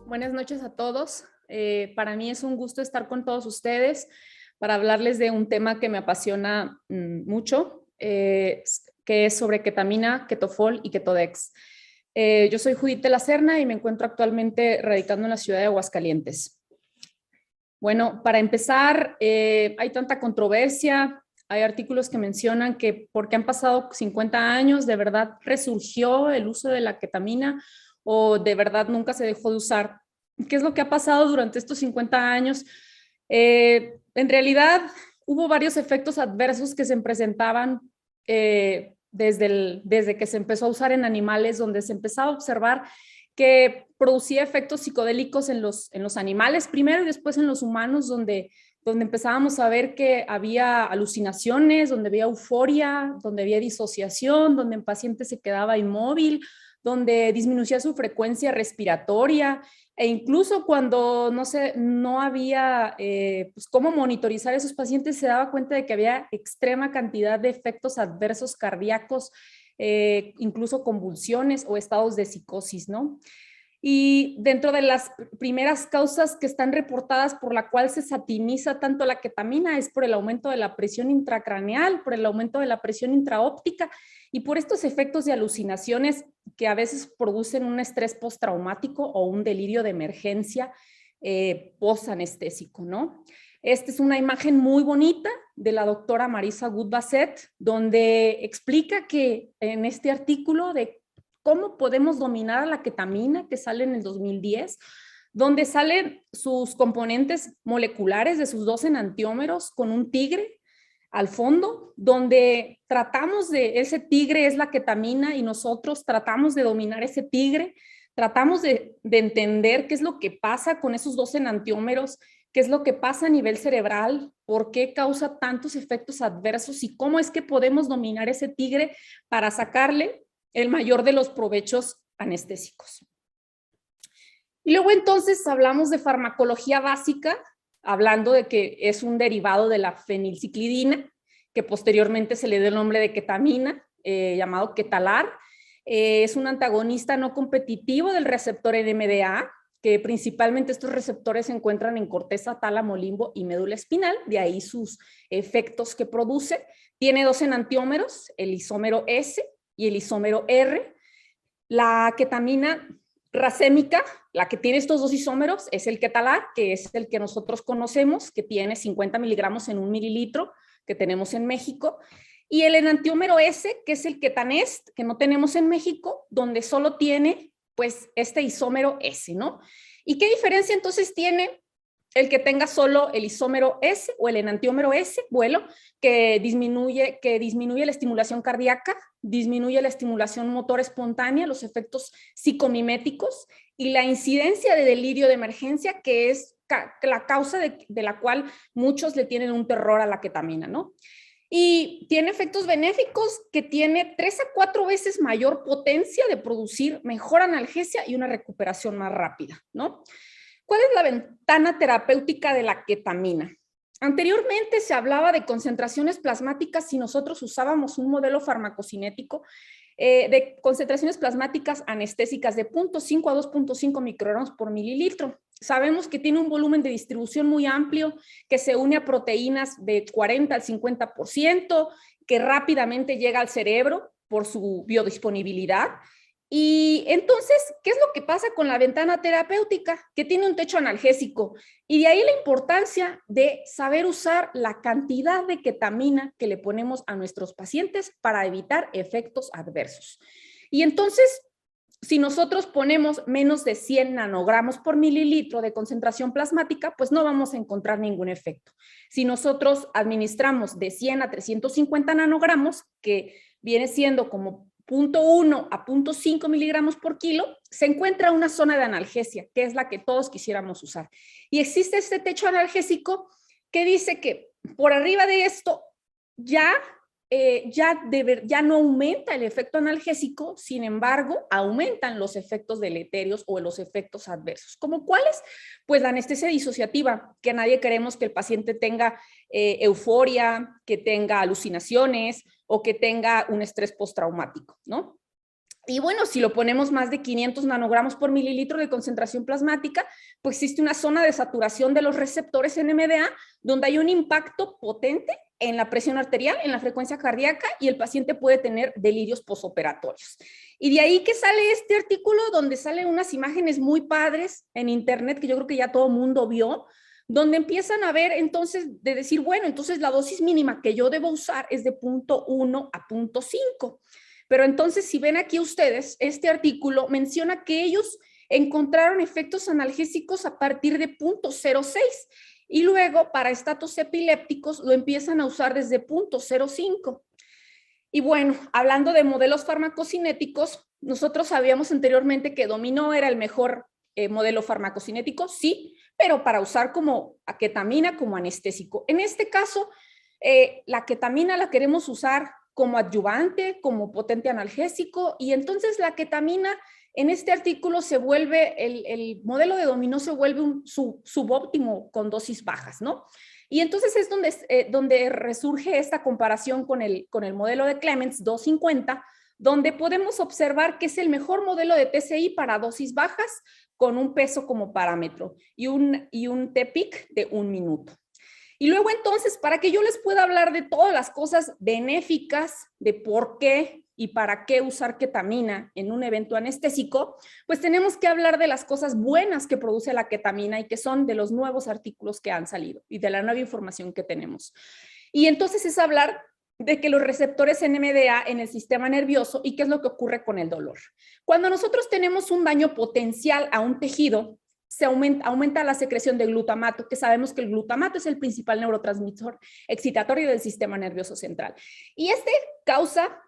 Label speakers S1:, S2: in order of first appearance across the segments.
S1: Buenas noches a todos. Para mí es un gusto estar con todos ustedes para hablarles de un tema que me apasiona mucho, que es sobre ketamina, ketofol y ketodex. Yo soy Judith de la Serna y me encuentro actualmente radicando en la ciudad de Aguascalientes. Bueno, para empezar, hay tanta controversia, hay artículos que mencionan que porque han pasado 50 años, ¿de verdad resurgió el uso de la ketamina o de verdad nunca se dejó de usar? ¿Qué es lo que ha pasado durante estos 50 años? En realidad, hubo varios efectos adversos que se presentaban desde que se empezó a usar en animales, donde se empezaba a observar que producía efectos psicodélicos en los animales primero y después en los humanos, donde empezábamos a ver que había alucinaciones, donde había euforia, donde había disociación, donde el paciente se quedaba inmóvil, donde disminuía su frecuencia respiratoria, e incluso cuando no había pues cómo monitorizar a esos pacientes, se daba cuenta de que había extrema cantidad de efectos adversos cardíacos, incluso convulsiones o estados de psicosis, ¿no? Y dentro de las primeras causas que están reportadas por la cual se satiniza tanto la ketamina es por el aumento de la presión intracraneal, por el aumento de la presión intraóptica y por estos efectos de alucinaciones que a veces producen un estrés postraumático o un delirio de emergencia postanestésico, ¿no? Esta es una imagen muy bonita de la doctora Marisa Good-Bassett, donde explica que en este artículo de cómo podemos dominar a la ketamina, que sale en el 2010, donde salen sus componentes moleculares de sus 2 enantiómeros con un tigre al fondo, donde tratamos de, ese tigre es la ketamina y nosotros tratamos de dominar ese tigre, tratamos de entender qué es lo que pasa con esos 2 enantiómeros, qué es lo que pasa a nivel cerebral, por qué causa tantos efectos adversos y cómo es que podemos dominar ese tigre para sacarle el mayor de los provechos anestésicos. Y luego entonces hablamos de farmacología básica, hablando de que es un derivado de la fenilciclidina, que posteriormente se le dio el nombre de ketamina, llamado ketalar. Es un antagonista no competitivo del receptor NMDA, que principalmente estos receptores se encuentran en corteza, tálamo, limbo y médula espinal, de ahí sus efectos que produce. Tiene 2 enantiómeros, el isómero S y el isómero R. La ketamina racémica, la que tiene estos 2 isómeros, es el ketalar, que es el que nosotros conocemos, que tiene 50 miligramos en 1 mililitro, que tenemos en México. Y el enantiómero S, que es el ketanest, que no tenemos en México, donde solo tiene pues este isómero S, ¿no? ¿Y qué diferencia entonces tiene el que tenga solo el isómero S o el enantiómero S? Bueno, que disminuye la estimulación cardíaca, disminuye la estimulación motor espontánea, los efectos psicomiméticos y la incidencia de delirio de emergencia, que es la causa de la cual muchos le tienen un terror a la ketamina, ¿no? Y tiene efectos benéficos que tiene 3 a 4 veces mayor potencia de producir mejor analgesia y una recuperación más rápida, ¿no? ¿Cuál es la ventana terapéutica de la ketamina? Anteriormente se hablaba de concentraciones plasmáticas si nosotros usábamos un modelo farmacocinético de concentraciones plasmáticas anestésicas de 0.5 a 2.5 microgramos por mililitro. Sabemos que tiene un volumen de distribución muy amplio, que se une a proteínas de 40 al 50%, que rápidamente llega al cerebro por su biodisponibilidad. Y entonces, ¿qué es lo que pasa con la ventana terapéutica? Que tiene un techo analgésico. Y de ahí la importancia de saber usar la cantidad de ketamina que le ponemos a nuestros pacientes para evitar efectos adversos. Y entonces, si nosotros ponemos menos de 100 nanogramos por mililitro de concentración plasmática, pues no vamos a encontrar ningún efecto. Si nosotros administramos de 100 a 350 nanogramos, que viene siendo como 0.1 a 0.5 miligramos por kilo, se encuentra una zona de analgesia, que es la que todos quisiéramos usar. Y existe este techo analgésico que dice que por arriba de esto ya no aumenta el efecto analgésico, sin embargo, aumentan los efectos deleterios o los efectos adversos. ¿Como cuáles? Pues la anestesia disociativa, que nadie queremos que el paciente tenga euforia, que tenga alucinaciones o que tenga un estrés postraumático, ¿no? Y bueno, si lo ponemos más de 500 nanogramos por mililitro de concentración plasmática, pues existe una zona de saturación de los receptores NMDA donde hay un impacto potente en la presión arterial, en la frecuencia cardíaca, y el paciente puede tener delirios posoperatorios. Y de ahí que sale este artículo donde salen unas imágenes muy padres en internet que yo creo que ya todo el mundo vio, donde empiezan a ver entonces de decir, bueno, entonces la dosis mínima que yo debo usar es de 0.1 a 0.5. Pero entonces, si ven aquí ustedes, este artículo menciona que ellos encontraron efectos analgésicos a partir de 0.06 y luego para estatos epilépticos lo empiezan a usar desde 0.05. Y bueno, hablando de modelos farmacocinéticos, nosotros sabíamos anteriormente que dominó era el mejor modelo farmacocinético, sí, pero para usar como ketamina como anestésico. En este caso, la ketamina la queremos usar como adyuvante, como potente analgésico, y entonces la ketamina en este artículo se vuelve, el modelo de dominó se vuelve un subóptimo con dosis bajas, ¿no? Y entonces es donde resurge esta comparación con el modelo de Clemens 250, donde podemos observar que es el mejor modelo de TCI para dosis bajas con un peso como parámetro y un T-peak de 1 minuto. Y luego entonces, para que yo les pueda hablar de todas las cosas benéficas, de por qué y para qué usar ketamina en un evento anestésico, pues tenemos que hablar de las cosas buenas que produce la ketamina y que son de los nuevos artículos que han salido y de la nueva información que tenemos. Y entonces es hablar de que los receptores NMDA en el sistema nervioso y qué es lo que ocurre con el dolor. Cuando nosotros tenemos un daño potencial a un tejido, se aumenta la secreción de glutamato, que sabemos que el glutamato es el principal neurotransmisor excitatorio del sistema nervioso central. Y este causa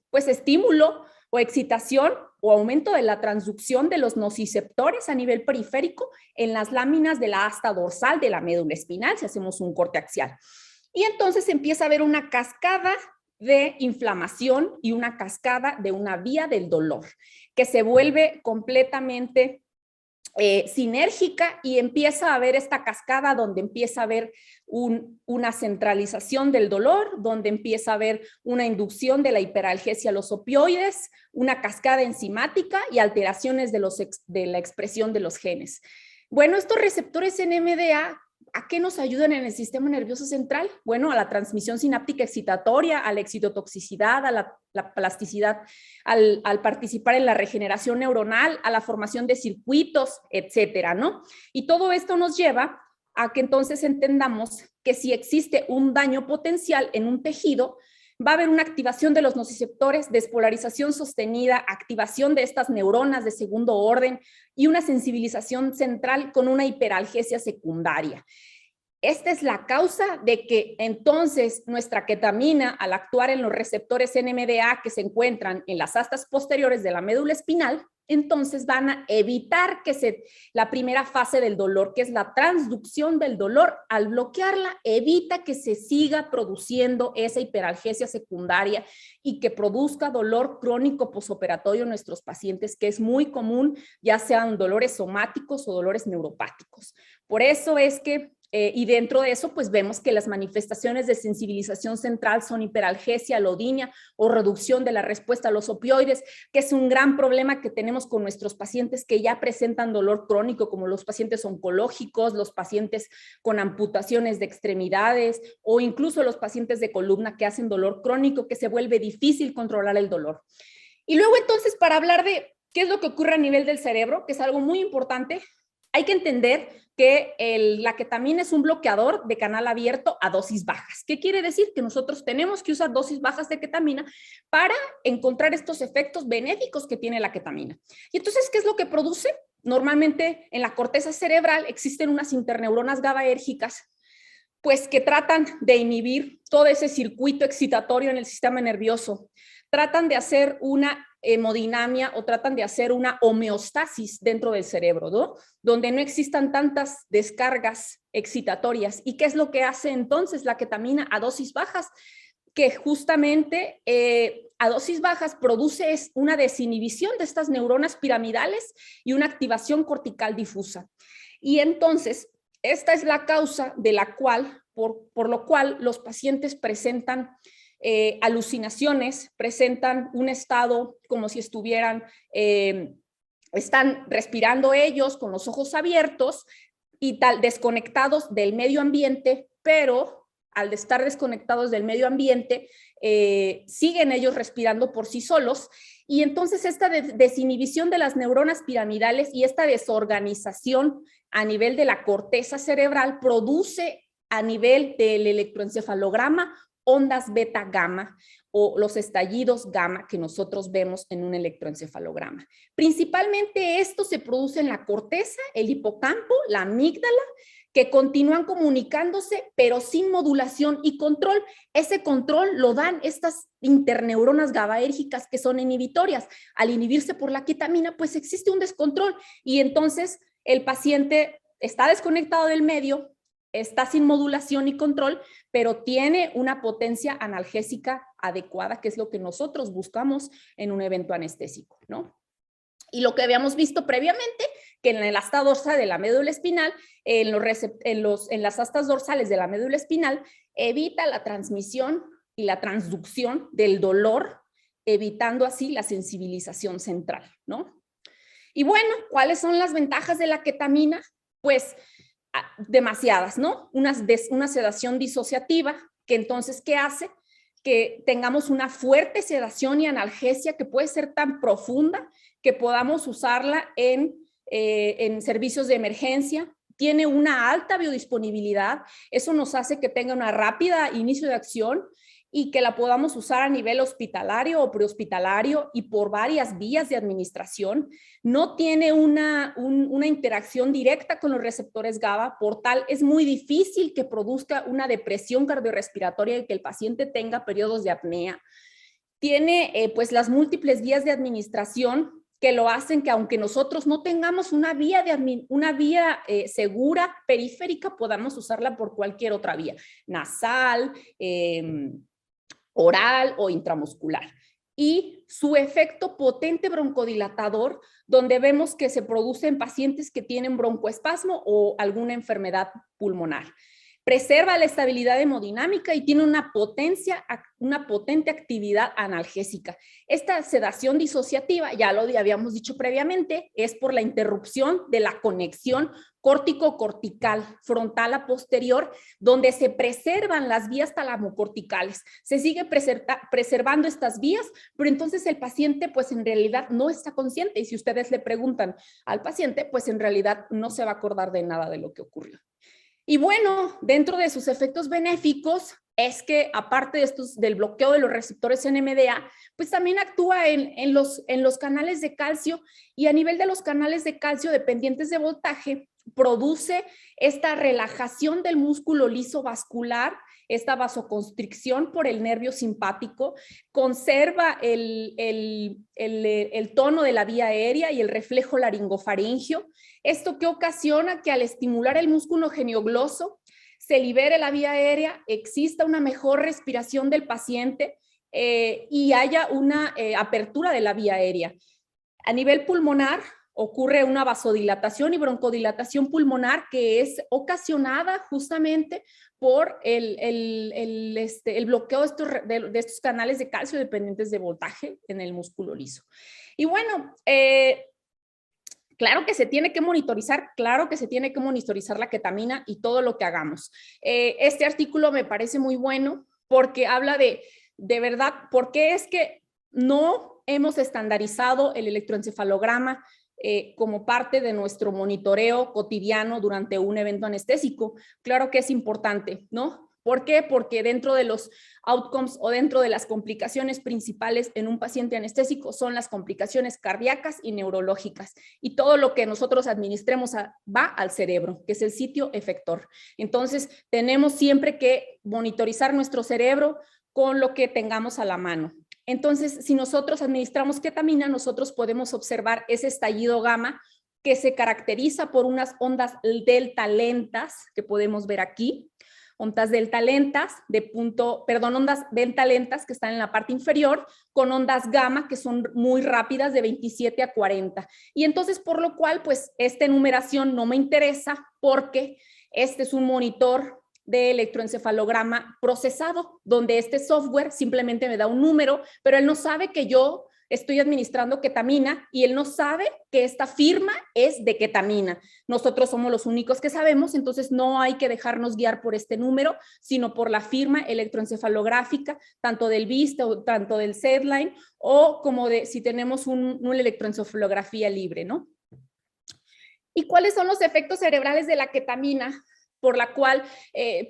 S1: pues estímulo o excitación o aumento de la transducción de los nociceptores a nivel periférico en las láminas de la asta dorsal de la médula espinal, si hacemos un corte axial. Y entonces empieza a haber una cascada de inflamación y una cascada de una vía del dolor, que se vuelve completamente sinérgica y empieza a haber esta cascada donde empieza a haber una centralización del dolor, donde empieza a haber una inducción de la hiperalgesia a los opioides, una cascada enzimática y alteraciones de la expresión de los genes. Bueno, estos receptores NMDA, ¿a qué nos ayudan en el sistema nervioso central? Bueno, a la transmisión sináptica excitatoria, a la excitotoxicidad, a la plasticidad, al participar en la regeneración neuronal, a la formación de circuitos, etcétera, ¿no? Y todo esto nos lleva a que entonces entendamos que si existe un daño potencial en un tejido, va a haber una activación de los nociceptores, despolarización sostenida, activación de estas neuronas de segundo orden y una sensibilización central con una hiperalgesia secundaria. Esta es la causa de que entonces nuestra ketamina, al actuar en los receptores NMDA que se encuentran en las astas posteriores de la médula espinal, entonces van a evitar que la primera fase del dolor, que es la transducción del dolor, al bloquearla, evita que se siga produciendo esa hiperalgesia secundaria y que produzca dolor crónico posoperatorio en nuestros pacientes, que es muy común, ya sean dolores somáticos o dolores neuropáticos. Por eso es que y dentro de eso, pues vemos que las manifestaciones de sensibilización central son hiperalgesia, alodinia o reducción de la respuesta a los opioides, que es un gran problema que tenemos con nuestros pacientes que ya presentan dolor crónico, como los pacientes oncológicos, los pacientes con amputaciones de extremidades o incluso los pacientes de columna que hacen dolor crónico, que se vuelve difícil controlar el dolor. Y luego entonces, para hablar de qué es lo que ocurre a nivel del cerebro, que es algo muy importante, hay que entender que la ketamina es un bloqueador de canal abierto a dosis bajas. ¿Qué quiere decir? Que nosotros tenemos que usar dosis bajas de ketamina para encontrar estos efectos benéficos que tiene la ketamina. Y entonces, ¿qué es lo que produce? Normalmente en la corteza cerebral existen unas interneuronas GABAérgicas, pues que tratan de inhibir todo ese circuito excitatorio en el sistema nervioso. Tratan de hacer una hemodinamia o tratan de hacer una homeostasis dentro del cerebro, ¿no? Donde no existan tantas descargas excitatorias. ¿Y qué es lo que hace entonces la ketamina a dosis bajas? Que justamente a dosis bajas produce una desinhibición de estas neuronas piramidales y una activación cortical difusa. Y entonces, esta es la causa de la cual, por lo cual los pacientes presentan alucinaciones, presentan un estado como si estuvieran, están respirando ellos con los ojos abiertos y tal, desconectados del medio ambiente, pero al estar desconectados del medio ambiente, siguen ellos respirando por sí solos, y entonces esta desinhibición de las neuronas piramidales y esta desorganización a nivel de la corteza cerebral produce a nivel del electroencefalograma ondas beta gamma o los estallidos gamma que nosotros vemos en un electroencefalograma. Principalmente esto se produce en la corteza, el hipocampo, la amígdala, que continúan comunicándose, pero sin modulación y control. Ese control lo dan estas interneuronas GABAérgicas que son inhibitorias. Al inhibirse por la ketamina, pues existe un descontrol y entonces el paciente está desconectado del medio, está sin modulación y control, pero tiene una potencia analgésica adecuada, que es lo que nosotros buscamos en un evento anestésico, ¿no? Y lo que habíamos visto previamente, que en el asta dorsal de la médula espinal, en las astas dorsales de la médula espinal, evita la transmisión y la transducción del dolor, evitando así la sensibilización central, ¿no? Y bueno, ¿cuáles son las ventajas de la ketamina? Pues demasiadas, ¿no? Una sedación disociativa, que entonces, ¿qué hace? Que tengamos una fuerte sedación y analgesia que puede ser tan profunda que podamos usarla en servicios de emergencia. Tiene una alta biodisponibilidad, eso nos hace que tenga una rápida inicio de acción y que la podamos usar a nivel hospitalario o prehospitalario y por varias vías de administración. No tiene una interacción directa con los receptores GABA, por tal es muy difícil que produzca una depresión cardiorrespiratoria y que el paciente tenga periodos de apnea. Tiene pues las múltiples vías de administración que lo hacen que aunque nosotros no tengamos una vía segura periférica, podamos usarla por cualquier otra vía, nasal, oral o intramuscular. Y su efecto potente broncodilatador, donde vemos que se produce en pacientes que tienen broncoespasmo o alguna enfermedad pulmonar. Preserva la estabilidad hemodinámica y tiene una potente actividad analgésica. Esta sedación disociativa, ya lo habíamos dicho previamente, es por la interrupción de la conexión córtico-cortical frontal a posterior, donde se preservan las vías talamocorticales. Se sigue preservando estas vías, pero entonces el paciente pues en realidad no está consciente, y si ustedes le preguntan al paciente, pues en realidad no se va a acordar de nada de lo que ocurrió. Y bueno, dentro de sus efectos benéficos es que aparte de estos, del bloqueo de los receptores NMDA, pues también actúa en los canales de calcio, y a nivel de los canales de calcio dependientes de voltaje, produce esta relajación del músculo liso vascular, esta vasoconstricción por el nervio simpático, conserva el tono de la vía aérea y el reflejo laringofaringio. Esto que ocasiona que al estimular el músculo geniogloso se libere la vía aérea, exista una mejor respiración del paciente y haya una apertura de la vía aérea. A nivel pulmonar, ocurre una vasodilatación y broncodilatación pulmonar que es ocasionada justamente por el bloqueo de estos canales de calcio dependientes de voltaje en el músculo liso. Y bueno, claro que se tiene que monitorizar, claro que se tiene que monitorizar la ketamina y todo lo que hagamos. Este artículo me parece muy bueno porque habla de verdad, por qué es que no hemos estandarizado el electroencefalograma como parte de nuestro monitoreo cotidiano durante un evento anestésico. Claro que es importante, ¿no? ¿Por qué? Porque dentro de los outcomes o dentro de las complicaciones principales en un paciente anestésico son las complicaciones cardíacas y neurológicas, y todo lo que nosotros administremos va al cerebro, que es el sitio efector. Entonces, tenemos siempre que monitorizar nuestro cerebro con lo que tengamos a la mano. Entonces, si nosotros administramos ketamina, nosotros podemos observar ese estallido gamma que se caracteriza por unas ondas delta lentas que podemos ver aquí. Ondas delta lentas ondas delta lentas que están en la parte inferior, con ondas gamma que son muy rápidas de 27 a 40. Y entonces, por lo cual, pues esta enumeración no me interesa porque este es un monitor de electroencefalograma procesado, donde este software simplemente me da un número, pero él no sabe que yo estoy administrando ketamina y él no sabe que esta firma es de ketamina. Nosotros somos los únicos que sabemos, entonces no hay que dejarnos guiar por este número, sino por la firma electroencefalográfica, tanto del VISTA o tanto del SedLine, o como de si tenemos una electroencefalografía libre, ¿no? ¿Y cuáles son los efectos cerebrales de la ketamina? Por la cual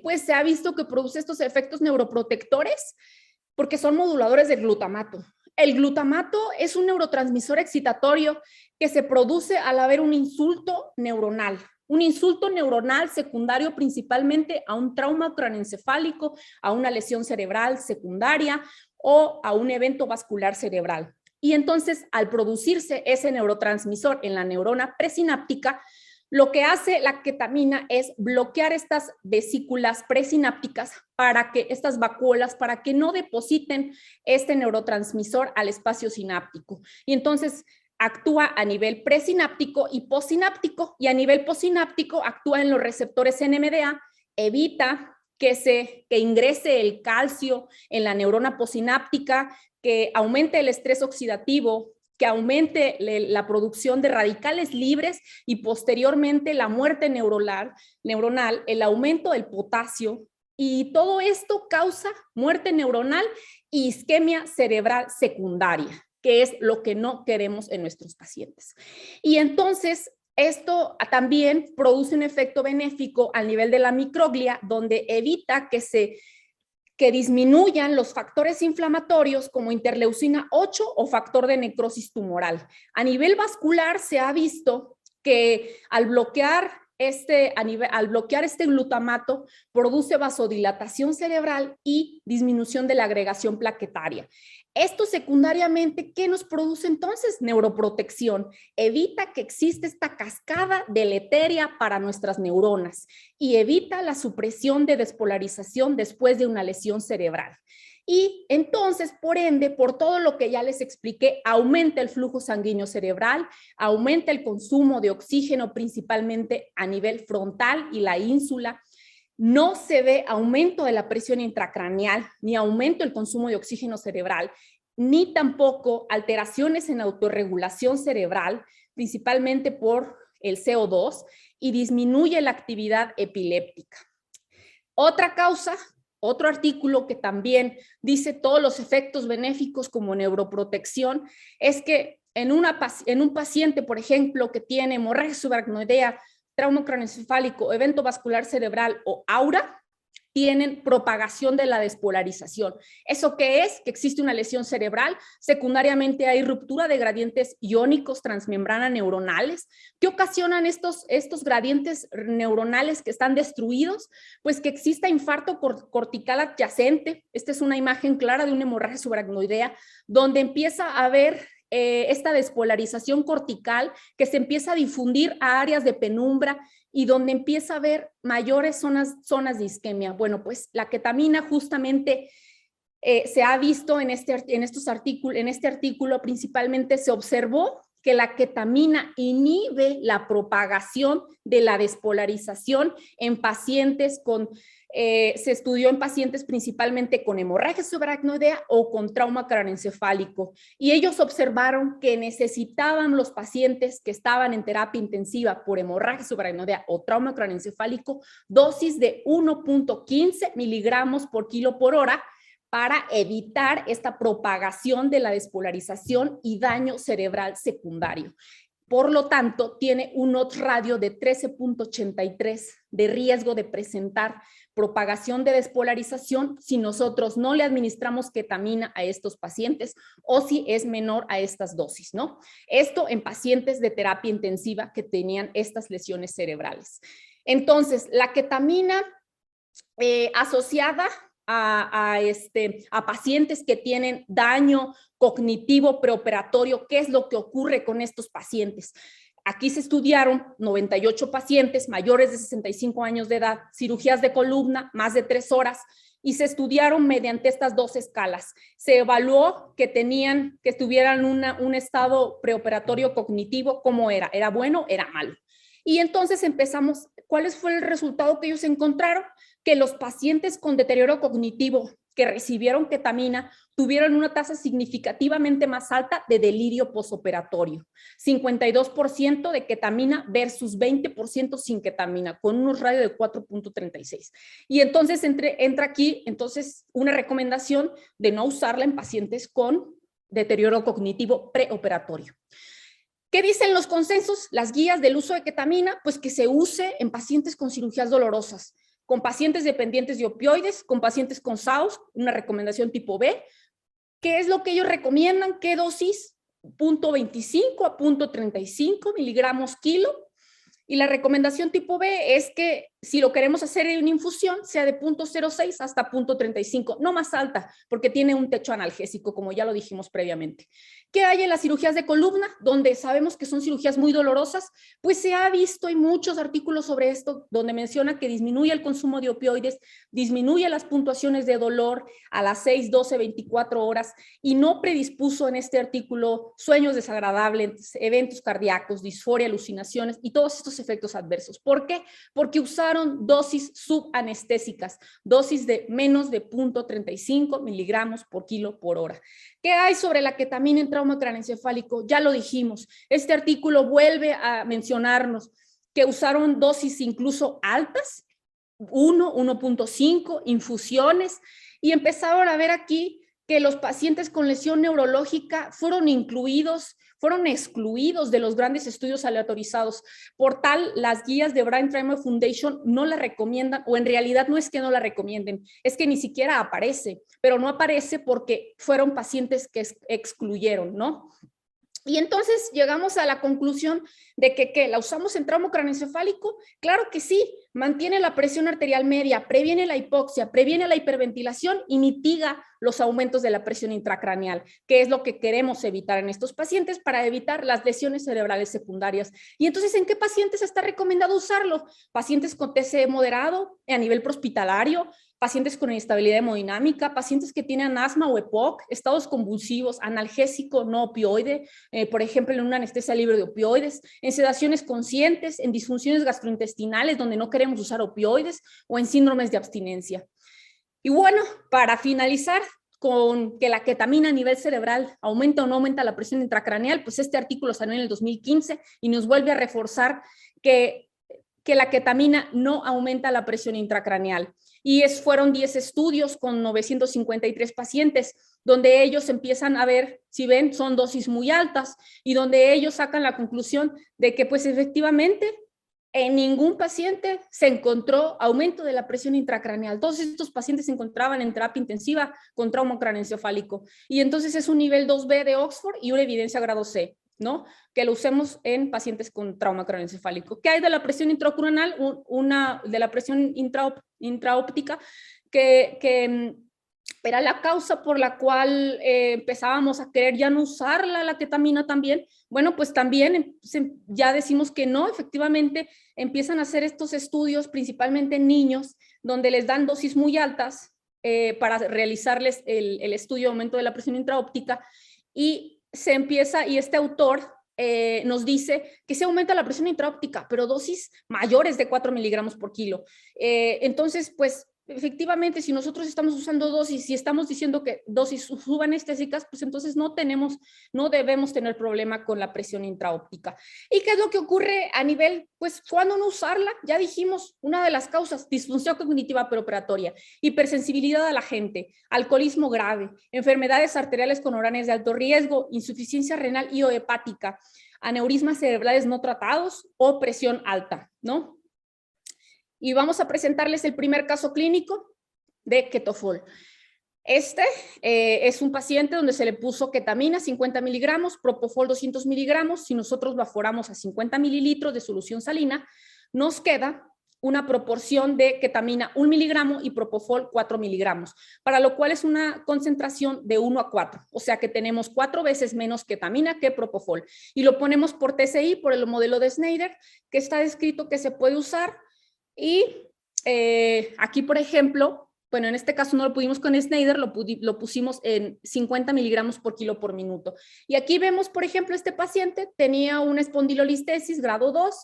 S1: pues se ha visto que produce estos efectos neuroprotectores, porque son moduladores del glutamato. El glutamato es un neurotransmisor excitatorio que se produce al haber un insulto neuronal secundario principalmente a un trauma craneoencefálico, a una lesión cerebral secundaria o a un evento vascular cerebral. Y entonces, al producirse ese neurotransmisor en la neurona presináptica, lo que hace la ketamina es bloquear estas vesículas presinápticas para que estas vacuolas, para que no depositen este neurotransmisor al espacio sináptico. Y entonces actúa a nivel presináptico y postsináptico, y a nivel postsináptico actúa en los receptores NMDA, evita que ingrese el calcio en la neurona postsináptica, que aumente el estrés oxidativo, que aumente la producción de radicales libres y posteriormente la muerte neuronal, el aumento del potasio, y todo esto causa muerte neuronal y isquemia cerebral secundaria, que es lo que no queremos en nuestros pacientes. Y entonces esto también produce un efecto benéfico al nivel de la microglia, donde evita que disminuyan los factores inflamatorios como interleucina 8 o factor de necrosis tumoral. A nivel vascular se ha visto que al bloquear este glutamato produce vasodilatación cerebral y disminución de la agregación plaquetaria. Esto secundariamente, ¿qué nos produce entonces? Neuroprotección. Evita que exista esta cascada deletérea para nuestras neuronas y evita la supresión de despolarización después de una lesión cerebral. Y entonces, por ende, por todo lo que ya les expliqué, aumenta el flujo sanguíneo cerebral, aumenta el consumo de oxígeno principalmente a nivel frontal y la ínsula. No se ve aumento de la presión intracraneal, ni aumento del consumo de oxígeno cerebral, ni tampoco alteraciones en autorregulación cerebral, principalmente por el CO2, y disminuye la actividad epiléptica. Otra causa, otro artículo que también dice todos los efectos benéficos como neuroprotección, es que en un paciente, por ejemplo, que tiene hemorragia subaracnoidea, trauma craneoencefálico, evento vascular cerebral o aura, tienen propagación de la despolarización. ¿Eso qué es? Que existe una lesión cerebral, secundariamente hay ruptura de gradientes iónicos transmembrana neuronales. ¿Qué ocasionan estos gradientes neuronales que están destruidos? Pues que exista infarto cortical adyacente. Esta es una imagen clara de una hemorragia subaracnoidea, donde empieza a haber esta despolarización cortical que se empieza a difundir a áreas de penumbra y donde empieza a haber mayores zonas de isquemia. Bueno, pues la ketamina justamente se ha visto en este artículo principalmente se observó que la ketamina inhibe la propagación de la despolarización en pacientes se estudió en pacientes principalmente con hemorragia subaracnoidea o con trauma craneoencefálico, y ellos observaron que necesitaban los pacientes que estaban en terapia intensiva por hemorragia subaracnoidea o trauma craneoencefálico dosis de 1.15 miligramos por kilo por hora para evitar esta propagación de la despolarización y daño cerebral secundario. Por lo tanto, tiene un odds radio de 13.83 de riesgo de presentar propagación de despolarización si nosotros no le administramos ketamina a estos pacientes o si es menor a estas dosis, ¿no? Esto en pacientes de terapia intensiva que tenían estas lesiones cerebrales. Entonces, la ketamina asociada a pacientes que tienen daño cognitivo preoperatorio, ¿qué es lo que ocurre con estos pacientes? Aquí se estudiaron 98 pacientes mayores de 65 años de edad, cirugías de columna, más de 3 horas, y se estudiaron mediante estas 2 escalas. Se evaluó que tuvieran un estado preoperatorio cognitivo, ¿cómo era? ¿Era bueno? ¿Era malo? Y entonces empezamos, ¿cuál fue el resultado que ellos encontraron? Que los pacientes con deterioro cognitivo que recibieron ketamina tuvieron una tasa significativamente más alta de delirio posoperatorio, 52% de ketamina versus 20% sin ketamina, con unos radios de 4.36. Y entonces entra aquí entonces una recomendación de no usarla en pacientes con deterioro cognitivo preoperatorio. ¿Qué dicen los consensos, las guías del uso de ketamina? Pues que se use en pacientes con cirugías dolorosas, con pacientes dependientes de opioides, con pacientes con SAUS, una recomendación tipo B. ¿Qué es lo que ellos recomiendan? ¿Qué dosis? 0.25 a 0.35 miligramos kilo. Y la recomendación tipo B es que si lo queremos hacer en una infusión, sea de 0.06 hasta 0.35, no más alta, porque tiene un techo analgésico, como ya lo dijimos previamente. ¿Qué hay en las cirugías de columna? Donde sabemos que son cirugías muy dolorosas, pues se ha visto, hay muchos artículos sobre esto, donde menciona que disminuye el consumo de opioides, disminuye las puntuaciones de dolor a las 6, 12, 24 horas, y no predispuso en este artículo sueños desagradables, eventos cardíacos, disforia, alucinaciones y todos estos efectos adversos. ¿Por qué? Porque usaron dosis subanestésicas, dosis de menos de 0.35 miligramos por kilo por hora. ¿Qué hay sobre la ketamina en trauma craneoencefálico? Ya lo dijimos. Este artículo vuelve a mencionarnos que usaron dosis incluso altas, 1.5, infusiones, y empezaron a ver aquí que los pacientes con lesión neurológica fueron excluidos de los grandes estudios aleatorizados. Por tal, las guías de Brain Trauma Foundation no la recomiendan, o en realidad no es que no la recomienden, es que ni siquiera aparece, pero no aparece porque fueron pacientes que excluyeron, ¿no? Y entonces llegamos a la conclusión de que ¿la usamos en trauma craneoencefálico? Claro que sí, mantiene la presión arterial media, previene la hipoxia, previene la hiperventilación y mitiga los aumentos de la presión intracraneal, que es lo que queremos evitar en estos pacientes para evitar las lesiones cerebrales secundarias. Y entonces, ¿en qué pacientes está recomendado usarlo? Pacientes con TCE moderado a nivel prehospitalario, pacientes con inestabilidad hemodinámica, pacientes que tienen asma o EPOC, estados convulsivos, analgésico no opioide, por ejemplo, en una anestesia libre de opioides, en sedaciones conscientes, en disfunciones gastrointestinales donde no queremos usar opioides o en síndromes de abstinencia. Y bueno, para finalizar con que la ketamina a nivel cerebral aumenta o no aumenta la presión intracraneal, pues este artículo salió en el 2015 y nos vuelve a reforzar que la ketamina no aumenta la presión intracraneal. Y fueron 10 estudios con 953 pacientes, donde ellos empiezan a ver, si ven, son dosis muy altas, y donde ellos sacan la conclusión de que pues efectivamente en ningún paciente se encontró aumento de la presión intracraneal. Todos estos pacientes se encontraban en terapia intensiva con trauma craneoencefálico. Y entonces es un nivel 2B de Oxford y una evidencia grado C, ¿no? Que lo usemos en pacientes con trauma craneoencefálico. ¿Qué hay de la presión intracraneal? De la presión intraóptica que era la causa por la cual empezábamos a querer ya no usar la ketamina también. Bueno, pues también ya decimos que no, efectivamente empiezan a hacer estos estudios principalmente en niños, donde les dan dosis muy altas para realizarles el estudio de aumento de la presión intraóptica, y se empieza, y este autor nos dice que se aumenta la presión intraóptica, pero dosis mayores de 4 miligramos por kilo. Entonces, pues, efectivamente, si nosotros estamos usando dosis y estamos diciendo que dosis subanestésicas, pues entonces no debemos tener problema con la presión intraóptica. ¿Y qué es lo que ocurre a nivel, pues, cuándo no usarla? Ya dijimos, una de las causas, disfunción cognitiva preoperatoria, hipersensibilidad a la gente, alcoholismo grave, enfermedades arteriales coronárias de alto riesgo, insuficiencia renal y o hepática, aneurismas cerebrales no tratados o presión alta, ¿no? Y vamos a presentarles el primer caso clínico de Ketofol. Es un paciente donde se le puso ketamina 50 miligramos, propofol 200 miligramos. Si nosotros lo aforamos a 50 mililitros de solución salina, nos queda una proporción de ketamina 1 miligramo y propofol 4 miligramos, para lo cual es una concentración de 1 a 4, o sea que tenemos 4 veces menos ketamina que propofol. Y lo ponemos por TCI, por el modelo de Snyder, que está descrito que se puede usar. Y aquí, por ejemplo, bueno, en este caso no lo pudimos con Snyder, lo pusimos en 50 miligramos por kilo por minuto. Y aquí vemos, por ejemplo, este paciente tenía una espondilolistesis grado 2,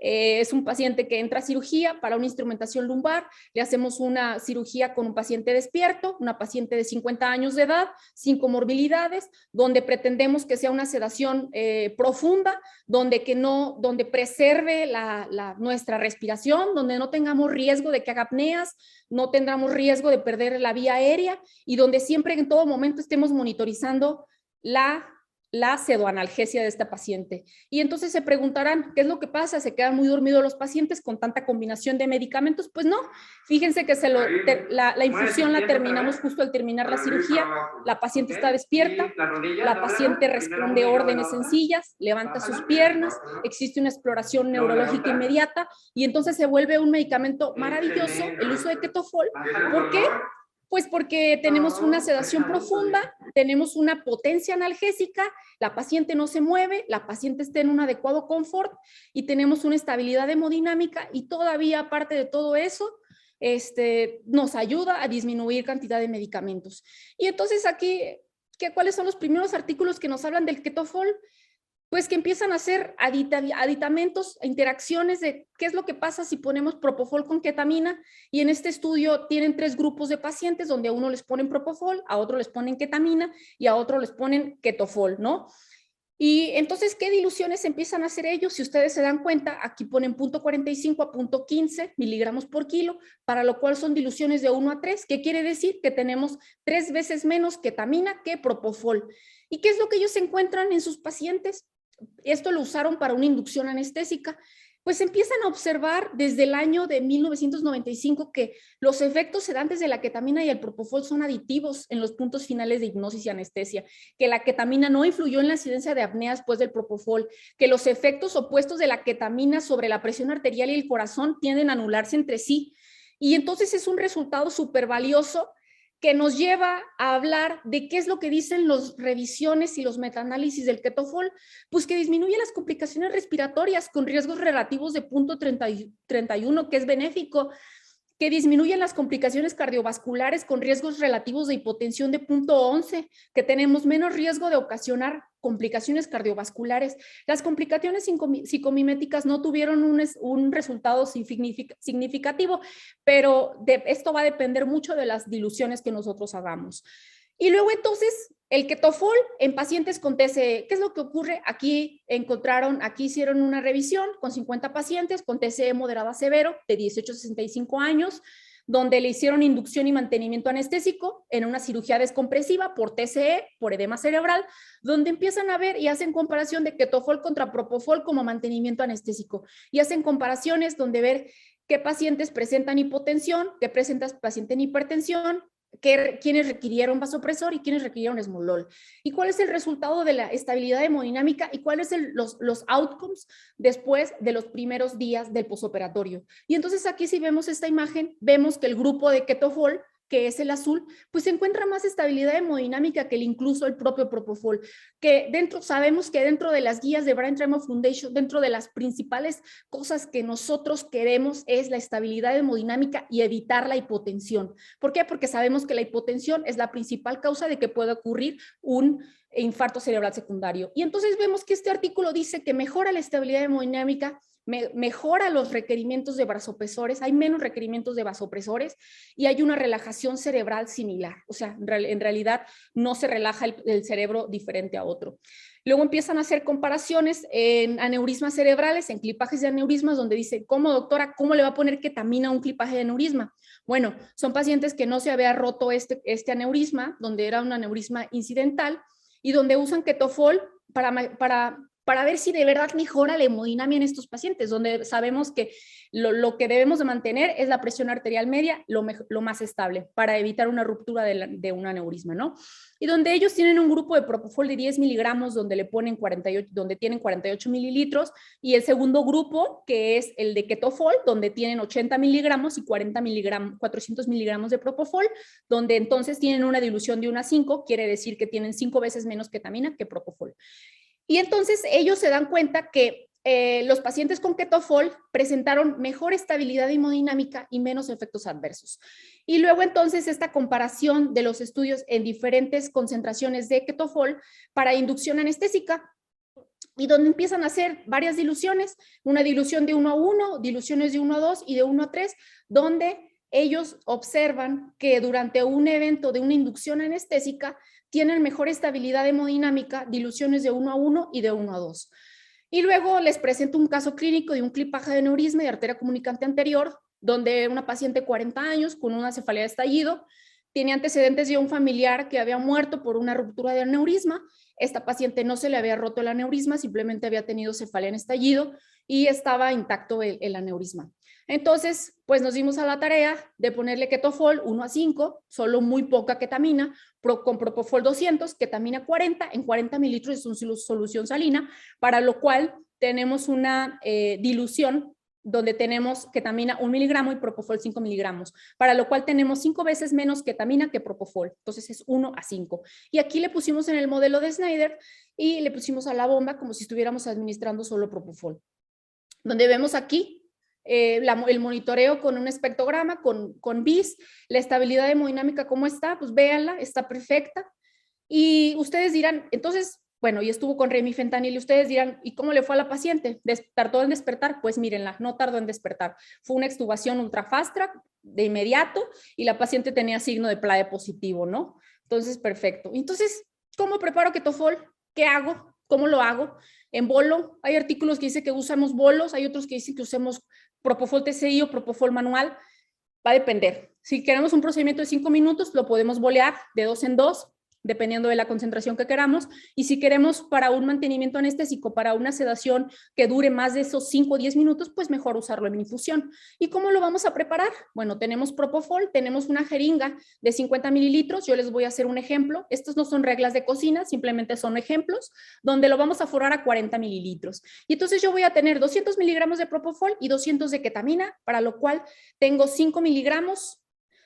S1: Es un paciente que entra a cirugía para una instrumentación lumbar, le hacemos una cirugía con un paciente despierto, una paciente de 50 años de edad, sin comorbilidades, donde pretendemos que sea una sedación profunda, donde preserve nuestra respiración, donde no tengamos riesgo de que haga apneas, no tendremos riesgo de perder la vía aérea y donde siempre en todo momento estemos monitorizando la pseudoanalgesia de esta paciente. Y entonces se preguntarán, ¿qué es lo que pasa? ¿Se quedan muy dormidos los pacientes con tanta combinación de medicamentos? Pues no, fíjense que la infusión la terminamos justo al terminar la cirugía, la paciente está despierta, la paciente responde órdenes sencillas, levanta sus piernas, existe una exploración neurológica inmediata y entonces se vuelve un medicamento maravilloso el uso de Ketofol. ¿Por qué? Pues porque tenemos una sedación profunda, tenemos una potencia analgésica, la paciente no se mueve, la paciente está en un adecuado confort y tenemos una estabilidad hemodinámica y todavía aparte de todo eso, nos ayuda a disminuir cantidad de medicamentos. Y entonces aquí, ¿cuáles son los primeros artículos que nos hablan del Ketofol? Pues que empiezan a hacer aditamentos, interacciones de qué es lo que pasa si ponemos propofol con ketamina, y en este estudio tienen 3 grupos de pacientes donde a uno les ponen propofol, a otro les ponen ketamina y a otro les ponen ketofol, ¿no? Y entonces, ¿qué diluciones empiezan a hacer ellos? Si ustedes se dan cuenta, aquí ponen 0.45 a 0.15 miligramos por kilo, para lo cual son diluciones de 1 a 3, ¿qué quiere decir? Que tenemos 3 veces menos ketamina que propofol. ¿Y qué es lo que ellos encuentran en sus pacientes? Esto lo usaron para una inducción anestésica, pues empiezan a observar desde el año de 1995 que los efectos sedantes de la ketamina y el propofol son aditivos en los puntos finales de hipnosis y anestesia, que la ketamina no influyó en la incidencia de apnea después del propofol, que los efectos opuestos de la ketamina sobre la presión arterial y el corazón tienden a anularse entre sí. Y entonces es un resultado súper valioso que nos lleva a hablar de qué es lo que dicen las revisiones y los metaanálisis del Ketofol, pues que disminuye las complicaciones respiratorias con riesgos relativos de 0.31, que es benéfico, que disminuyen las complicaciones cardiovasculares con riesgos relativos de hipotensión de 0.11, que tenemos menos riesgo de ocasionar complicaciones cardiovasculares. Las complicaciones psicomiméticas no tuvieron un resultado significativo, pero esto va a depender mucho de las diluciones que nosotros hagamos. Y luego entonces el Ketofol en pacientes con TCE, ¿qué es lo que ocurre? Aquí hicieron una revisión con 50 pacientes con TCE moderado a severo de 18 a 65 años, donde le hicieron inducción y mantenimiento anestésico en una cirugía descompresiva por TCE, por edema cerebral, donde empiezan a ver y hacen comparación de Ketofol contra propofol como mantenimiento anestésico y hacen comparaciones donde ver qué pacientes presentan hipotensión, qué pacientes en hipertensión, quiénes requirieron vasopresor y quiénes requirieron esmolol. ¿Y cuál es el resultado de la estabilidad hemodinámica y cuáles son los outcomes después de los primeros días del posoperatorio? Y entonces aquí si vemos esta imagen, vemos que el grupo de Ketofol, que es el azul, pues encuentra más estabilidad hemodinámica que incluso el propio propofol, que sabemos que dentro de las guías de Brian Traumau Foundation, dentro de las principales cosas que nosotros queremos es la estabilidad hemodinámica y evitar la hipotensión. ¿Por qué? Porque sabemos que la hipotensión es la principal causa de que pueda ocurrir un infarto cerebral secundario. Y entonces vemos que este artículo dice que mejora la estabilidad hemodinámica, mejora los requerimientos de vasopresores, hay menos requerimientos de vasopresores y hay una relajación cerebral similar. O sea, en realidad no se relaja el cerebro diferente a otro. Luego empiezan a hacer comparaciones en aneurismas cerebrales, en clipajes de aneurismas, donde dice, ¿cómo doctora, cómo le va a poner ketamina a un clipaje de aneurisma? Bueno, son pacientes que no se había roto este aneurisma, donde era un aneurisma incidental y donde usan Ketofol para ver si de verdad mejora la hemodinamia en estos pacientes, donde sabemos que lo que debemos de mantener es la presión arterial media lo más estable para evitar una ruptura de un aneurisma, ¿no? Y donde ellos tienen un grupo de propofol de 10 miligramos donde le ponen 48, donde tienen 48 mililitros, y el segundo grupo, que es el de Ketofol, donde tienen 80 miligramos y 400 miligramos de propofol, donde entonces tienen una dilución de 1 a 5, quiere decir que tienen 5 veces menos ketamina que propofol. Y entonces ellos se dan cuenta que los pacientes con Ketofol presentaron mejor estabilidad hemodinámica y menos efectos adversos. Y luego entonces esta comparación de los estudios en diferentes concentraciones de Ketofol para inducción anestésica. y donde empiezan a hacer varias diluciones, una dilución de 1 a 1, diluciones de 1 a 2 y de 1 a 3, donde ellos observan que durante un evento de una inducción anestésica tienen mejor estabilidad hemodinámica, diluciones de 1 a 1 y de 1 a 2. Y luego les presento un caso clínico de un clipaje de aneurisma y arteria comunicante anterior, donde una paciente de 40 años con una cefalea de estallido tiene antecedentes de un familiar que había muerto por una ruptura de aneurisma. Esta paciente no se le había roto el aneurisma, simplemente había tenido cefalea en estallido y estaba intacto el aneurisma. Entonces, pues nos dimos a la tarea de ponerle ketofol 1 a 5, solo muy poca ketamina, con propofol 200, ketamina 40, en 40 mililitros es una solución salina, para lo cual tenemos una dilución donde tenemos ketamina 1 miligramo y propofol 5 miligramos, para lo cual tenemos 5 veces menos ketamina que propofol, entonces es 1 a 5. Y aquí le pusimos en el modelo de Snyder y le pusimos a la bomba como si estuviéramos administrando solo propofol. Donde vemos aquí el monitoreo con un espectrograma, con BIS, la estabilidad hemodinámica, ¿cómo está? Pues véanla, está perfecta. Y ustedes dirán, entonces, bueno, y estuvo con remifentanil, y ustedes dirán, ¿y cómo le fue a la paciente? ¿Tardó en despertar? Pues mírenla, no tardó en despertar. Fue una extubación ultra fast track de inmediato y la paciente tenía signo de PLAE positivo, ¿no? Entonces, perfecto. Entonces, ¿cómo preparo ketofol? ¿Qué hago? ¿Cómo lo hago? En bolo, hay artículos que dicen que usamos bolos, hay otros que dicen que usemos propofol TCI o propofol manual, va a depender. Si queremos un procedimiento de 5 minutos, lo podemos bolear de 2 en 2, dependiendo de la concentración que queramos, y si queremos para un mantenimiento anestésico, para una sedación que dure más de esos 5 o 10 minutos, pues mejor usarlo en infusión. ¿Y cómo lo vamos a preparar? Bueno, tenemos propofol, tenemos una jeringa de 50 mililitros, yo les voy a hacer un ejemplo, estos no son reglas de cocina, simplemente son ejemplos, donde lo vamos a forrar a 40 mililitros. Y entonces yo voy a tener 200 miligramos de propofol y 200 de ketamina, para lo cual tengo 5 miligramos,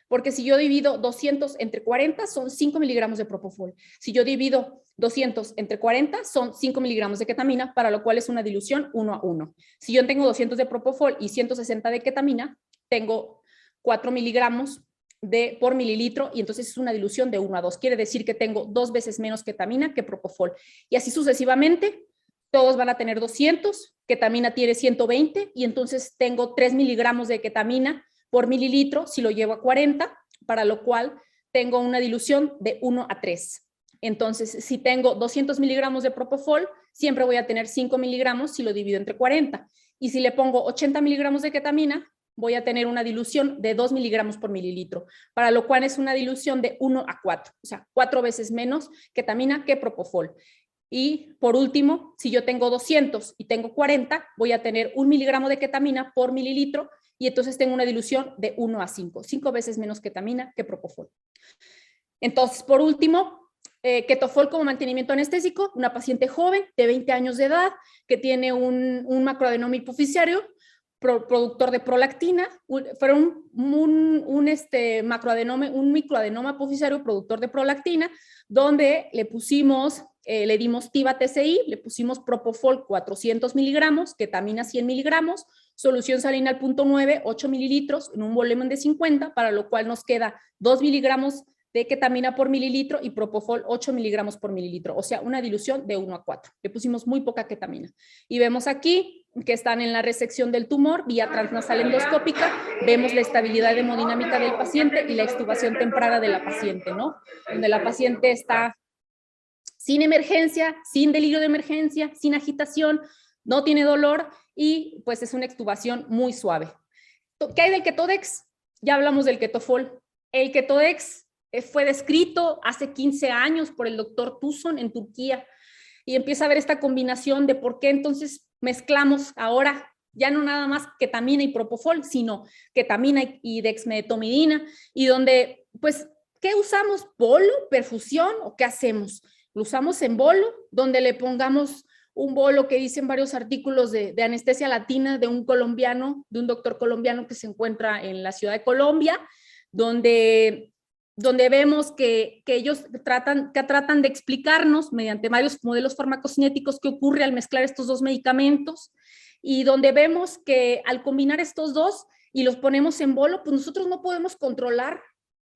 S1: porque si yo divido 200 entre 40 son 5 miligramos de propofol. Si yo divido 200 entre 40 son 5 miligramos de ketamina, para lo cual es una dilución 1 a 1. Si yo tengo 200 de propofol y 160 de ketamina, tengo 4 miligramos por mililitro y entonces es una dilución de 1 a 2. Quiere decir que tengo 2 veces menos ketamina que propofol. Y así sucesivamente, todos van a tener 200, ketamina tiene 120 y entonces tengo 3 miligramos de ketamina por mililitro si lo llevo a 40, para lo cual tengo una dilución de 1 a 3. Entonces, si tengo 200 miligramos de propofol, siempre voy a tener 5 miligramos si lo divido entre 40. Y si le pongo 80 miligramos de ketamina, voy a tener una dilución de 2 miligramos por mililitro, para lo cual es una dilución de 1 a 4, o sea, 4 veces menos ketamina que propofol. Y por último, si yo tengo 200 y tengo 40, voy a tener 1 miligramo de ketamina por mililitro y entonces tengo una dilución de 1 a 5, 5 veces menos ketamina que propofol. Entonces, por último, ketofol como mantenimiento anestésico, una paciente joven de 20 años de edad que tiene un macroadenoma hipoficiario, productor de prolactina, fue un microadenoma hipoficiario productor de prolactina, donde le pusimos, le dimos Tiva TCI, le pusimos propofol 400 miligramos, ketamina 100 miligramos, solución salina al 0.9, 8 mililitros en un volumen de 50, para lo cual nos queda 2 miligramos de ketamina por mililitro y propofol 8 miligramos por mililitro, o sea, una dilución de 1 a 4. Le pusimos muy poca ketamina. Y vemos aquí que están en la resección del tumor, vía transnasal endoscópica, vemos la estabilidad hemodinámica del paciente y la extubación temprana de la paciente, ¿no? Donde la paciente está sin emergencia, sin delirio de emergencia, sin agitación, no tiene dolor y pues es una extubación muy suave. ¿Qué hay del Ketodex? Ya hablamos del ketofol. El Ketodex fue descrito hace 15 años por el doctor Tuzon en Turquía y empieza a ver esta combinación de por qué entonces mezclamos ahora ya no nada más ketamina y propofol, sino ketamina y dexmedetomidina, y donde, pues, ¿qué usamos? ¿Bolo, perfusión o qué hacemos? Lo usamos en bolo, donde le pongamos un bolo que dicen varios artículos de anestesia latina de un colombiano, de un doctor colombiano que se encuentra en la ciudad de Colombia, donde vemos que ellos tratan de explicarnos mediante varios modelos farmacocinéticos qué ocurre al mezclar estos dos medicamentos, y donde vemos que al combinar estos dos y los ponemos en bolo, pues nosotros no podemos controlar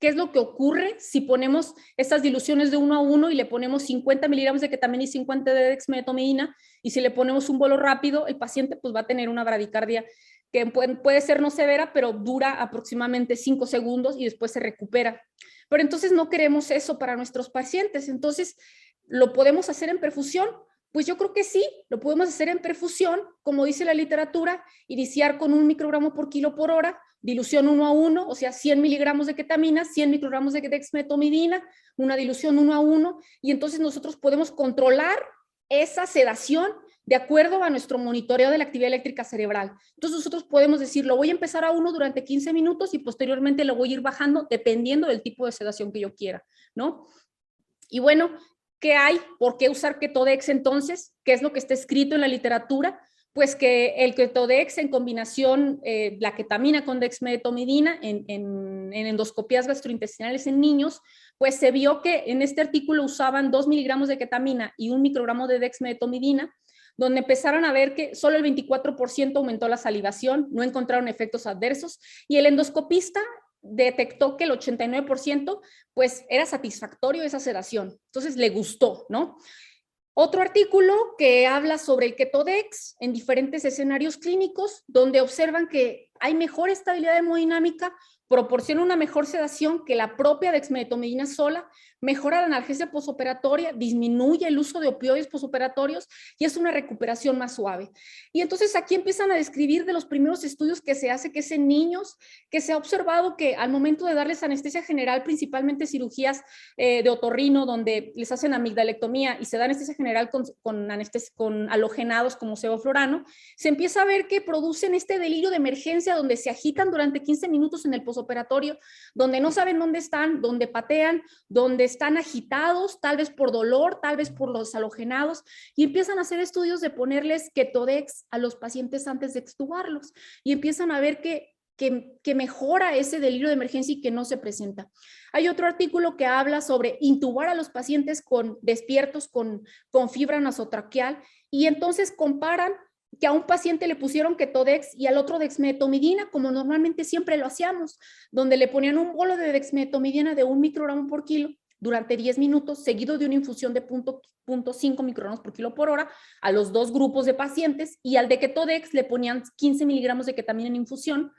S1: qué es lo que ocurre si ponemos estas diluciones de 1 a 1 y le ponemos 50 miligramos de ketamina y 50 de dexmedetomidina, y si le ponemos un bolo rápido, el paciente pues va a tener una bradicardia que puede ser no severa, pero dura aproximadamente 5 segundos y después se recupera. Pero entonces no queremos eso para nuestros pacientes. Entonces, ¿lo podemos hacer en perfusión? Pues yo creo que sí, lo podemos hacer en perfusión, como dice la literatura, iniciar con 1 microgramo por kilo por hora, dilución 1 a 1, o sea, 100 miligramos de ketamina, 100 microgramos de dexmedetomidina, una dilución 1 a 1, y entonces nosotros podemos controlar esa sedación de acuerdo a nuestro monitoreo de la actividad eléctrica cerebral. Entonces nosotros podemos decir, lo voy a empezar a 1 durante 15 minutos y posteriormente lo voy a ir bajando dependiendo del tipo de sedación que yo quiera, ¿no? Y bueno, ¿qué hay? ¿Por qué usar Ketodex entonces? ¿Qué es lo que está escrito en la literatura? Pues que el Ketodex en combinación, la ketamina con dexmedetomidina en endoscopías gastrointestinales en niños, pues se vio que en este artículo usaban 2 miligramos de ketamina y 1 microgramo de dexmedetomidina, donde empezaron a ver que solo el 24% aumentó la salivación, no encontraron efectos adversos, y el endoscopista detectó que el 89% pues era satisfactorio esa sedación, entonces le gustó, ¿no? Otro artículo que habla sobre el Ketodex en diferentes escenarios clínicos, donde observan que hay mejor estabilidad hemodinámica, proporciona una mejor sedación que la propia dexmedetomidina sola, mejora la analgesia posoperatoria, disminuye el uso de opioides posoperatorios y es una recuperación más suave. Y entonces aquí empiezan a describir de los primeros estudios que se hace, que es en niños, que se ha observado que al momento de darles anestesia general, principalmente cirugías de otorrino, donde les hacen amigdalectomía y se da anestesia general con halogenados como sevoflurano, se empieza a ver que producen este delirio de emergencia donde se agitan durante 15 minutos en el posoperatorio, donde no saben dónde están, donde patean, donde están agitados, tal vez por dolor, tal vez por los halogenados, y empiezan a hacer estudios de ponerles Ketodex a los pacientes antes de extubarlos, y empiezan a ver que mejora ese delirio de emergencia y que no se presenta. Hay otro artículo que habla sobre intubar a los pacientes despiertos con fibra nasotraqueal, y entonces comparan que a un paciente le pusieron Ketodex y al otro dexmedetomidina, como normalmente siempre lo hacíamos, donde le ponían un bolo de dexmedetomidina de 1 microgramo por kilo durante 10 minutos, seguido de una infusión de 0.5 microgramos por kilo por hora a los 2 grupos de pacientes, y al de Ketodex le ponían 15 miligramos de ketamina en infusión,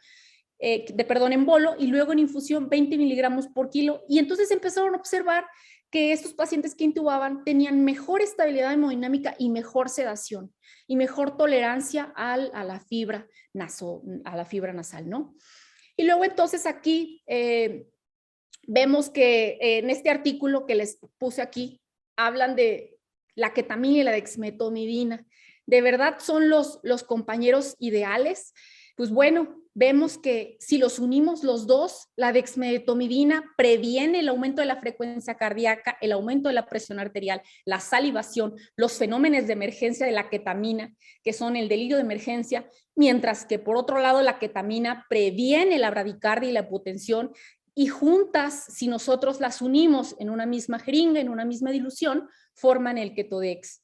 S1: en bolo, y luego en infusión 20 miligramos por kilo, y entonces empezaron a observar que estos pacientes que intubaban tenían mejor estabilidad hemodinámica y mejor sedación y mejor tolerancia a la fibra nasal, ¿no? Y luego entonces aquí vemos que en este artículo que les puse aquí, hablan de la ketamina y la dexmedetomidina. ¿De verdad son los compañeros ideales? Pues bueno, vemos que si los unimos los dos, la dexmedetomidina previene el aumento de la frecuencia cardíaca, el aumento de la presión arterial, la salivación, los fenómenos de emergencia de la ketamina, que son el delirio de emergencia, mientras que por otro lado la ketamina previene la bradicardia y la hipotensión, y juntas, si nosotros las unimos en una misma jeringa, en una misma dilución, forman el Ketodex.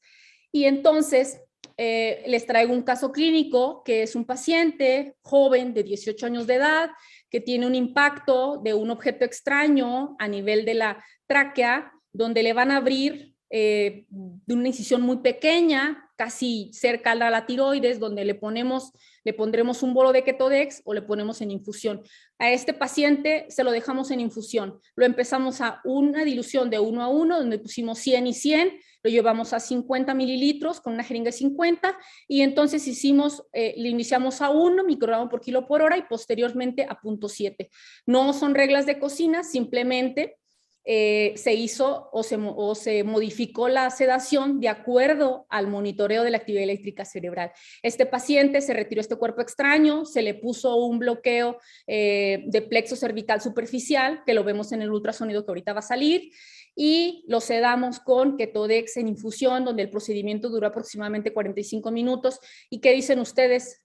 S1: Y entonces les traigo un caso clínico que es un paciente joven de 18 años de edad que tiene un impacto de un objeto extraño a nivel de la tráquea, donde le van a abrir de una incisión muy pequeña, casi cerca a la tiroides, donde le pondremos un bolo de Ketodex o le ponemos en infusión. A este paciente se lo dejamos en infusión. Lo empezamos a una dilución de 1 a 1, donde pusimos 100 y 100, lo llevamos a 50 mililitros con una jeringa de 50, y entonces le iniciamos a 1 microgramo por kilo por hora y posteriormente a 0.7. No son reglas de cocina, simplemente se hizo o se modificó la sedación de acuerdo al monitoreo de la actividad eléctrica cerebral. Este paciente se retiró este cuerpo extraño, se le puso un bloqueo de plexo cervical superficial, que lo vemos en el ultrasonido que ahorita va a salir, y lo sedamos con Ketodex en infusión, donde el procedimiento duró aproximadamente 45 minutos. ¿Y qué dicen ustedes?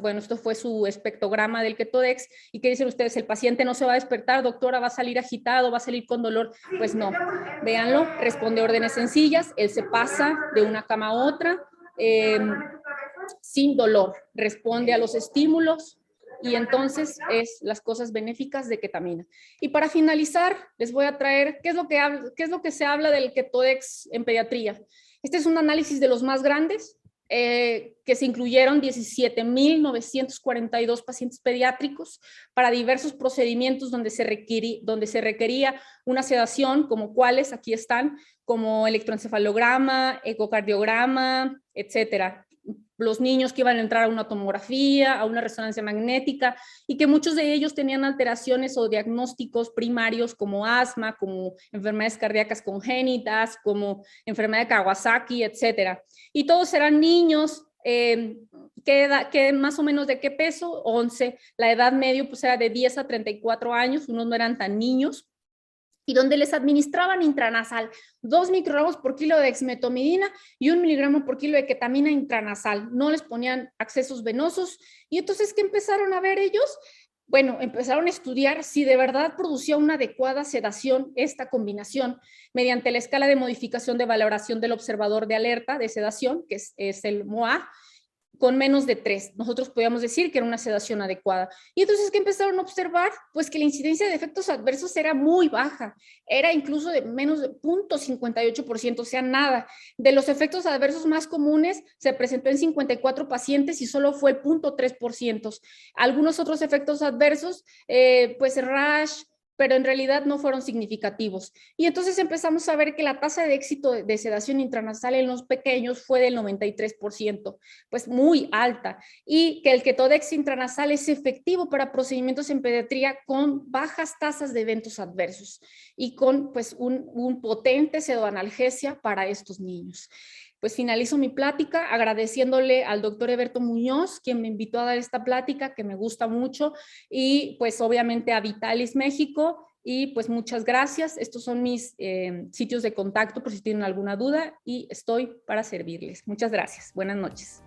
S1: Bueno, esto fue su espectrograma del Ketodex. ¿Y qué dicen ustedes? ¿El paciente no se va a despertar, doctora? ¿Va a salir agitado? ¿Va a salir con dolor? Pues no. Véanlo, responde órdenes sencillas. Él se pasa de una cama a otra sin dolor. Responde a los estímulos y entonces es las cosas benéficas de ketamina. Y para finalizar, les voy a traer qué es lo que se habla del Ketodex en pediatría. Este es un análisis de los más grandes, que se incluyeron 17.942 pacientes pediátricos para diversos procedimientos donde se requería una sedación, como cuáles, aquí están, como electroencefalograma, ecocardiograma, etcétera. Los niños que iban a entrar a una tomografía, a una resonancia magnética, y que muchos de ellos tenían alteraciones o diagnósticos primarios como asma, como enfermedades cardíacas congénitas, como enfermedad de Kawasaki, etcétera. Y todos eran niños, que más o menos de qué peso, 11, la edad medio pues era de 10 a 34 años, unos no eran tan niños, y donde les administraban intranasal 2 microgramos por kilo de dexmedetomidina y 1 miligramo por kilo de ketamina intranasal. No les ponían accesos venosos. Y entonces, ¿qué empezaron a ver ellos? Bueno, empezaron a estudiar si de verdad producía una adecuada sedación esta combinación mediante la escala de modificación de valoración del observador de alerta de sedación, que es el MOA, con menos de 3. Nosotros podíamos decir que era una sedación adecuada. Y entonces, ¿qué empezaron a observar? Pues que la incidencia de efectos adversos era muy baja, era incluso de menos de 0.58%, o sea, nada. De los efectos adversos más comunes, se presentó en 54 pacientes y solo fue el 0.3%. Algunos otros efectos adversos, pues rash, pero en realidad no fueron significativos. Y entonces empezamos a ver que la tasa de éxito de sedación intranasal en los pequeños fue del 93%, pues muy alta, y que el Ketodex intranasal es efectivo para procedimientos en pediatría con bajas tasas de eventos adversos y con pues un potente pseudoanalgesia para estos niños. Pues finalizo mi plática agradeciéndole al doctor Eberto Muñoz, quien me invitó a dar esta plática, que me gusta mucho, y pues obviamente a Vitalis México, y pues muchas gracias. Estos son mis sitios de contacto por si tienen alguna duda, y estoy para servirles. Muchas gracias. Buenas noches.